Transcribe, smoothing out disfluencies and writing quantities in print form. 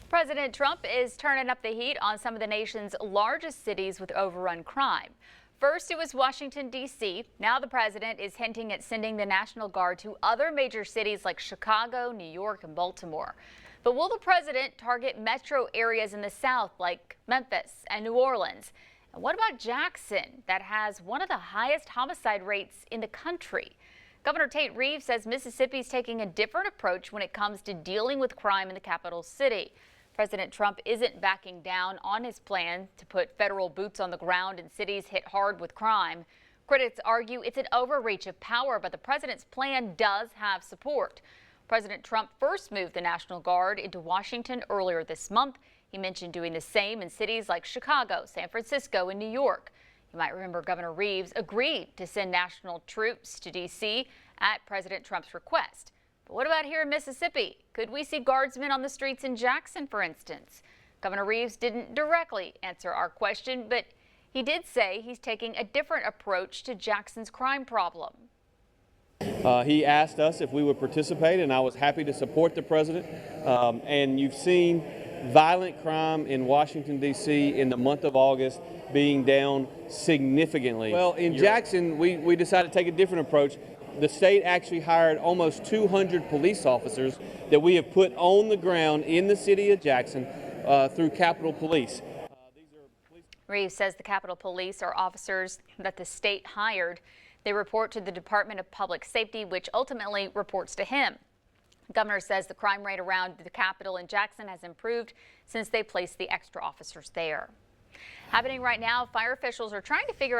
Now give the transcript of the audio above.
President Trump is turning up the heat on some of the nation's largest cities with overrun crime. First, it was Washington, D.C. Now the president is hinting at sending the National Guard to other major cities like Chicago, New York, and Baltimore. But will the president target metro areas in the South like Memphis and New Orleans? And what about Jackson, that has one of the highest homicide rates in the country? Governor Tate Reeves says Mississippi is taking a different approach when it comes to dealing with crime in the capital city. President Trump isn't backing down on his plan to put federal boots on the ground in cities hit hard with crime. Critics argue it's an overreach of power, but the president's plan does have support. President Trump first moved the National Guard into Washington earlier this month. He mentioned doing the same in cities like Chicago, San Francisco, and New York. You might remember Governor Reeves agreed to send national troops to D.C. at President Trump's request. But what about here in Mississippi? Could we see guardsmen on the streets in Jackson, for instance? Governor Reeves didn't directly answer our question, but he did say he's taking a different approach to Jackson's crime problem. He asked us if we would participate, and I was happy to support the president. And you've seen violent crime in Washington, D.C. in the month of August being down significantly. Well, in Jackson, we decided to take a different approach. The state actually hired almost 200 police officers that we have put on the ground in the city of Jackson through Capitol Police. Reeves says the Capitol Police are officers that the state hired. They report to the Department of Public Safety, which ultimately reports to him. The governor says the crime rate around the Capitol in Jackson has improved since they placed the extra officers there. Happening right now, fire officials are trying to figure